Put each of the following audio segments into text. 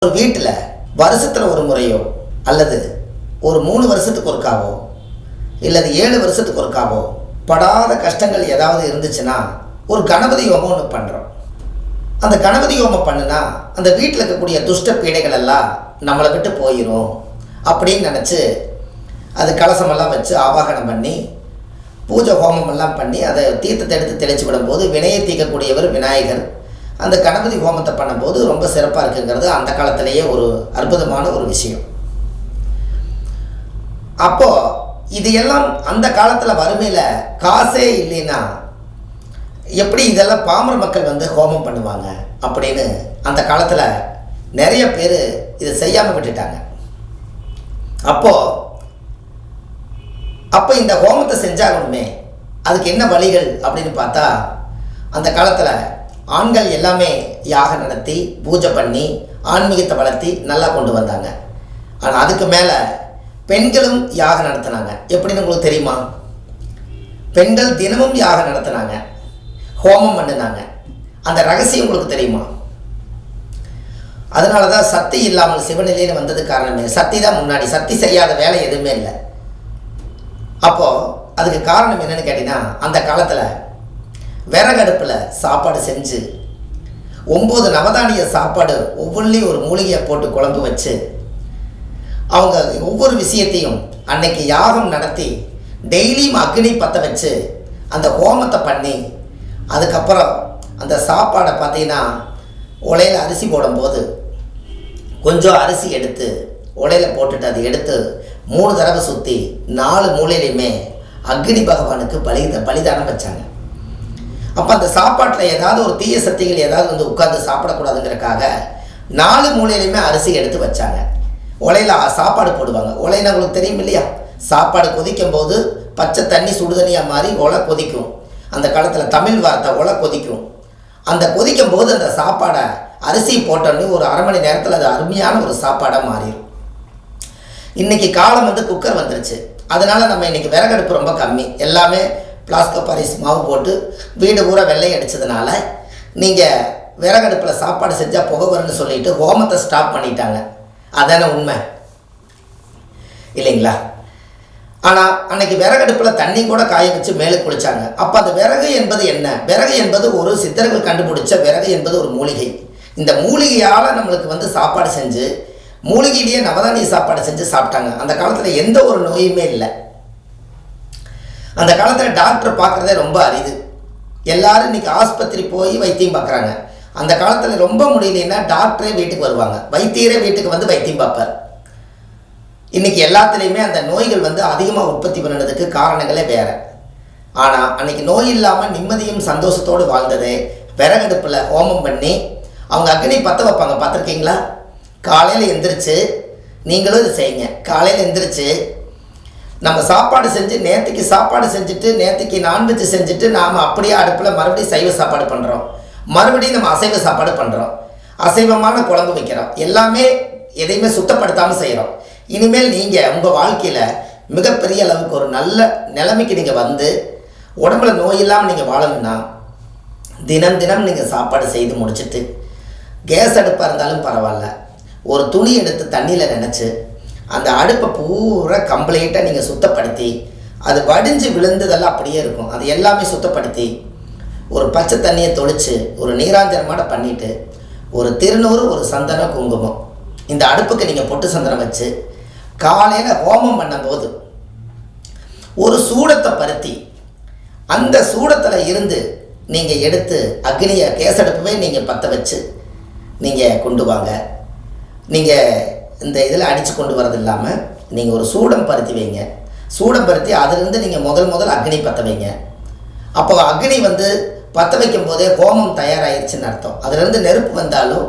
ஒரு வீட்டில் வருஷத்தில் ஒரு முறையோ அல்லது ஒரு 3 வருஷத்துக்கு ஒருக்காவோ இல்லது 7 வருஷத்துக்கு ஒருக்காவோ படாத கஷ்டங்கள் ஏதாவது இருந்துச்சுன்னா ஒரு கணபதி ஹோமம் ஒன்று பண்ணுறோம். அந்த கணபதி ஹோமம் பண்ணுனா அந்த வீட்டில் இருக்கக்கூடிய துஷ்ட பீடைகள் எல்லாம் நம்மளை விட்டு போயிடும் அப்படின்னு நினச்சி அது கலசமெல்லாம் வச்சு ஆவாகனம் பண்ணி பூஜை ஹோமமெல்லாம் பண்ணி அதை தீர்த்தத்தை எடுத்து தெளிச்சு விடும்போது வினையை தீர்க்கக்கூடியவர் விநாயகர். அந்த கணபதி ஹோமத்தை பண்ணும்போது ரொம்ப சிறப்பாக இருக்குங்கிறது அந்த காலத்திலேயே ஒரு அற்புதமான ஒரு விஷயம். அப்போது இது எல்லாம் அந்த காலத்தில் வறுமையில் காசே இல்லைன்னா எப்படி இதெல்லாம் பாமர மக்கள் ஹோமம் பண்ணுவாங்க அப்படின்னு அந்த காலத்தில் நிறைய பேர் இதை செய்யாமல் விட்டுட்டாங்க. அப்போ இந்த ஹோமத்தை செஞ்சாகணுமே, அதுக்கு என்ன வழிகள் அப்படின்னு பார்த்தா, அந்த காலத்தில் ஆண்கள் எல்லாமே யாகம் நடத்தி பூஜை பண்ணி ஆன்மீகத்தை வளர்த்தி நல்லா கொண்டு வந்தாங்க. ஆனால் அதுக்கு மேலே பெண்களும் யாகம் நடத்தினாங்க. எப்படின்னு உங்களுக்கு தெரியுமா? பெண்கள் தினமும் யாகம் நடத்தினாங்க, ஹோமம் பண்ணினாங்க. அந்த ரகசியம் உங்களுக்கு தெரியுமா? அதனால தான் சக்தி இல்லாமல் சிவநிலையில் வந்தது காரணமே. சக்தி தான் முன்னாடி, சக்தி செய்யாத வேலை எதுவுமே இல்லை. அப்போது அதுக்கு காரணம் என்னென்னு கேட்டிங்கன்னா, அந்த காலத்தில் விறகடுப்பில் சாப்பாடு செஞ்சு 9 நவதானிய சாப்பாடு ஒவ்வொன்றிலையும் ஒரு மூலிகையை போட்டு குழம்பு வச்சு அவங்க ஒவ்வொரு விஷயத்தையும் அன்னைக்கு யாகம் நடத்தி டெய்லியும் அக்னி பற்ற வச்சு அந்த ஹோமத்தை பண்ணி அதுக்கப்புறம் அந்த சாப்பாடை பார்த்தீங்கன்னா உலையில் அரிசி போடும்போது கொஞ்சம் அரிசி எடுத்து உலையில் போட்டுட்டு அதை எடுத்து 3 தடவை சுற்றி 4 மூலையிலையுமே அக்னி பகவானுக்கு பலிதானம் வச்சாங்க. அப்போ அந்த சாப்பாட்டில் ஏதாவது ஒரு தீய சக்திகள் ஏதாவது உட்கார்ந்து சாப்பிடக்கூடாதுங்கிறக்காக 4 மூலையிலையுமே அரிசி எடுத்து வச்சாங்க. உலையில் சாப்பாடு போடுவாங்க. உலையில் உங்களுக்கு தெரியும் இல்லையா, சாப்பாடு கொதிக்கும் போது பச்சை தண்ணி சுடு தண்ணியாக மாறி உலை கொதிக்கும். அந்த காலத்தில் தமிழ் வார்த்தை உலை கொதிக்கும். அந்த கொதிக்கும் போது அந்த சாப்பாடை அரிசி போட்டோன்னு ஒரு அரை மணி நேரத்தில் அது அருமையான ஒரு சாப்பாடாக மாறிடும். இன்றைக்கி காலம் குக்கர் வந்துருச்சு. அதனால் நம்ம இன்றைக்கி விறகடுப்பு ரொம்ப கம்மி. எல்லாமே பிளாஸ்கோ பாரிஸ் மாவு போட்டு வீடு பூரா வெள்ளை அடித்ததுனால நீங்கள் விறகடுப்பில் சாப்பாடு செஞ்சால் புகை வரும்னு சொல்லிட்டு ஹோமத்தை ஸ்டாப் பண்ணிட்டாங்க. அதானே உண்மை இல்லைங்களா? ஆனால் அன்னைக்கு விறகடுப்பில் தண்ணி கூட காய வச்சு மேலே குளிச்சாங்க. அப்போ அந்த விறகு என்பது என்ன? விறகு என்பது ஒரு சித்தர்கள் கண்டுபிடிச்ச விறகு என்பது ஒரு மூலிகை. இந்த மூலிகையால் நம்மளுக்கு சாப்பாடு செஞ்சு மூலிகையிலேயே நவதானிய சாப்பாடு செஞ்சு சாப்பிட்டாங்க. அந்த காலத்தில் எந்த ஒரு நோயுமே இல்லை. அந்த காலத்தில் டாக்டர் பார்க்குறதே ரொம்ப அரிது. எல்லோரும் இன்றைக்கி ஆஸ்பத்திரி போய் வைத்தியம் பார்க்குறாங்க. அந்த காலத்தில் ரொம்ப முடியலன்னா டாக்டரே வீட்டுக்கு வருவாங்க, வைத்தியரே வீட்டுக்கு வைத்தியம் பார்ப்பார். இன்றைக்கி எல்லாத்துலேயுமே அந்த நோய்கள் அதிகமாக உற்பத்தி பண்ணுறதுக்கு காரணங்களே வேறு. ஆனால் அன்றைக்கி நோய் இல்லாமல் நிம்மதியும் சந்தோஷத்தோடு வாழ்ந்ததே விறகடுப்பில் ஹோமம் பண்ணி அவங்க அக்னி பற்ற வைப்பாங்க. பார்த்துருக்கீங்களா? காலையில் எந்திரிச்சு நீங்களும் இது செய்யுங்க. காலையில் எந்திரிச்சு நம்ம சாப்பாடு செஞ்சு நேற்றுக்கு சாப்பாடு செஞ்சுட்டு நேற்றுக்கு நான்வெஜ் செஞ்சுட்டு நாம் அப்படியே அடுப்பில் மறுபடியும் சைவ சாப்பாடு பண்ணுறோம், மறுபடியும் நம்ம அசைவ சாப்பாடு பண்ணுறோம், அசைவமான குழம்பு வைக்கிறோம். எல்லாமே எதையுமே சுத்தப்படுத்தாமல் செய்கிறோம். இனிமேல் நீங்கள் உங்கள் வாழ்க்கையில் மிகப்பெரிய அளவுக்கு ஒரு நல்ல நிலைமைக்கு நீங்கள் உடம்புல நோய் இல்லாமல் நீங்கள் வாழணும்னா தினம் தினம் நீங்கள் சாப்பாடு செய்து முடிச்சுட்டு கேஸ் அடுப்பாக இருந்தாலும் பரவாயில்ல, ஒரு துணி எடுத்து தண்ணியில் நினச்சி அந்த அடுப்பை பூரா கம்ப்ளீட்டாக நீங்கள் சுத்தப்படுத்தி அது வடிஞ்சு விழுந்ததெல்லாம் அப்படியே இருக்கும், அது எல்லாமே சுத்தப்படுத்தி ஒரு பச்சை தண்ணியை தொளித்து ஒரு நீராஞ்சனமாட பண்ணிவிட்டு ஒரு திருநூறு ஒரு சந்தனம் குங்குமம் இந்த அடுப்புக்கு நீங்கள் பொட்டு சந்தனம் வச்சு காலையில் ஹோமம் பண்ணும்போது ஒரு சூடத்தை பருத்தி அந்த சூடத்தில் இருந்து நீங்கள் எடுத்து அக்னியை கேசடுப்பவே நீங்கள் பற்ற வச்சு நீங்கள் கொண்டு வாங்க. நீங்கள் இந்த இதில் அடித்து கொண்டு வரது இல்லாமல் நீங்கள் ஒரு சூடம் பருத்தி வைங்க. சூடம் பருத்தி அதிலிருந்து நீங்கள் முதல் அக்னி பற்ற வைங்க. அப்போ அக்னி பற்ற வைக்கும் போதே ஹோமம் தயாராகிடுச்சுன்னு அர்த்தம். அதுலேருந்து நெருப்பு வந்தாலும்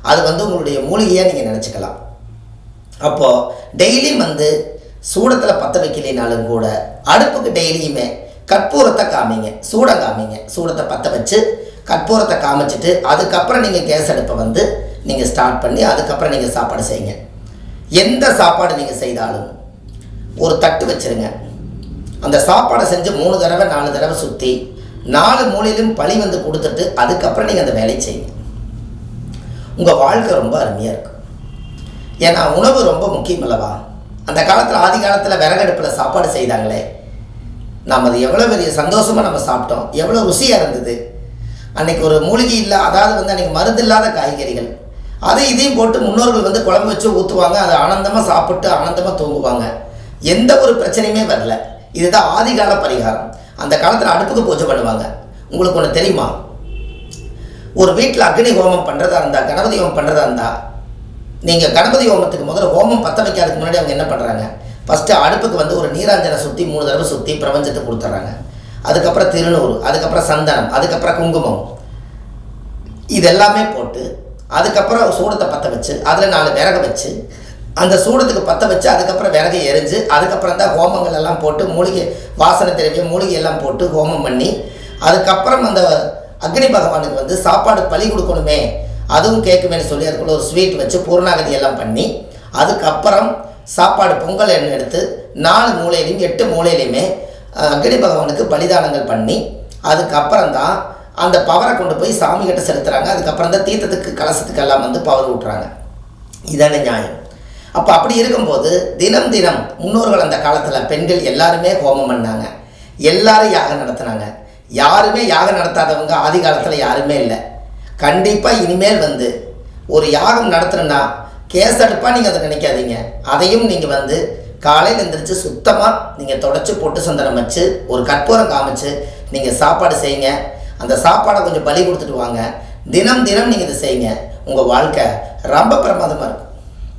அது உங்களுடைய மூலிகையாக நீங்கள் நினச்சிக்கலாம். அப்போது டெய்லியும் சூடத்தில் பற்ற வைக்கலினாலும் கூட அடுப்புக்கு டெய்லியுமே கற்பூரத்தை காமிங்க, சூடம் காமிங்க. சூடத்தை பற்ற வச்சு கற்பூரத்தை காமிச்சிட்டு அதுக்கப்புறம் நீங்கள் கேஸ் அடுப்பை நீங்கள் ஸ்டார்ட் பண்ணி அதுக்கப்புறம் நீங்கள் சாப்பாடு செய்யுங்க. எந்த சாப்பாடு நீங்கள் செய்தாலும் ஒரு தட்டு வச்சுருங்க. அந்த சாப்பாடை செஞ்சு 3 தடவை 4 தடவை சுற்றி 4 மூலையிலும் பழி கொடுத்துட்டு அதுக்கப்புறம் நீங்கள் அந்த வேலையை செய்யுங்க. உங்கள் வாழ்க்கை ரொம்ப அருமையாக இருக்கும். ஏன்னா உணவு ரொம்ப முக்கியம் அல்லவா. அந்த காலத்தில் ஆதி காலத்தில் விறகடுப்பில் சாப்பாடு செய்தாங்களே, நாம் அது எவ்வளோ பெரிய சந்தோஷமாக நம்ம சாப்பிட்டோம், எவ்வளோ ருசியாக இருந்தது. அன்றைக்கி ஒரு மூலிகை இல்லை, அதாவது வந்து அன்றைக்கி மருந்து இல்லாத காய்கறிகள், அதை இதையும் போட்டு முன்னோர்கள் வந்து குழம்பு வச்சு ஊற்றுவாங்க. அதை ஆனந்தமாக சாப்பிட்டு ஆனந்தமாக தூங்குவாங்க. எந்த ஒரு பிரச்சனையுமே வரல. இதுதான் ஆதிகால பரிகாரம். அந்த காலத்தில் அடுப்புக்கு பூஜை பண்ணுவாங்க. உங்களுக்கு ஒன்று தெரியுமா, ஒரு வீட்டில் அக்னி ஹோமம் பண்ணுறதா இருந்தால், கணபதி ஹோமம் பண்ணுறதா இருந்தால், நீங்கள் கணபதி ஹோமத்துக்கு முதல்ல ஹோமம் பற்ற வைக்காதுக்கு முன்னாடி அவங்க என்ன பண்ணுறாங்க, ஃபஸ்ட்டு அடுப்புக்கு வந்து ஒரு நீராஞ்சனை சுற்றி 3 தடவை சுற்றி பிரபஞ்சத்தை கொடுத்துட்றாங்க. அதுக்கப்புறம் திருநூறு, அதுக்கப்புறம் சந்தனம், அதுக்கப்புறம் குங்குமம், இதெல்லாமே போட்டு அதுக்கப்புறம் சூடத்தை பற்ற வச்சு அதில் 4 விறகு வச்சு அந்த சூடத்துக்கு பற்ற வச்சு அதுக்கப்புறம் விறகு எரிஞ்சு அதுக்கப்புறம் தான் ஹோமங்கள் எல்லாம் போட்டு மூலிகை வாசனை திரவியம் மூலிகை எல்லாம் போட்டு ஹோமம் பண்ணி அதுக்கப்புறம் அந்த அக்னி பகவானுக்கு வந்து சாப்பாடு பலி கொடுக்கணுமே, அதுவும் கேட்குமேனு சொல்லி அதுக்குள்ள ஒரு ஸ்வீட் வச்சு பூர்ணாகதி எல்லாம் பண்ணி அதுக்கப்புறம் சாப்பாடு பொங்கல் எண்ணெய் எடுத்து 4 மூலையிலையும் 8 மூலையிலையுமே அக்னி பகவானுக்கு பலிதானங்கள் பண்ணி அதுக்கப்புறம் தான் அந்த பவரை கொண்டு போய் சாமி கிட்ட செலுத்துகிறாங்க. அதுக்கப்புறம் தான் தீர்த்தத்துக்கு கலசத்துக்கெல்லாம் வந்து பவர் ஊட்டுறாங்க. இதான நியாயம். அப்போ அப்படி இருக்கும்போது தினம் தினம் முன்னோர்கள் அந்த காலத்தில் பெண்கள் எல்லாருமே ஹோமம் பண்ணாங்க, எல்லாரும் யாகம் நடத்தினாங்க. யாருமே யாகம் நடத்தாதவங்க ஆதி காலத்தில் யாருமே இல்லை. கண்டிப்பாக இனிமேல் வந்து ஒரு யாகம் நடத்துணுன்னா கேஸடுப்பாக நீங்கள் அதை நினைக்காதீங்க. அதையும் நீங்கள் வந்து காலையில் எழுந்திரிச்சு சுத்தமாக நீங்கள் தொடச்சி பொட்டு சந்தனம் வச்சு ஒரு கற்பூரம் காமிச்சு நீங்கள் சாப்பாடு செய்யுங்க. அந்த சாப்பாடை கொஞ்சம் பலி கொடுத்துட்டு வாங்க. தினம் தினம் நீங்கள் இதை செய்யுங்க. உங்கள் வாழ்க்கை ரொம்ப பிரமாதமாக இருக்கும்.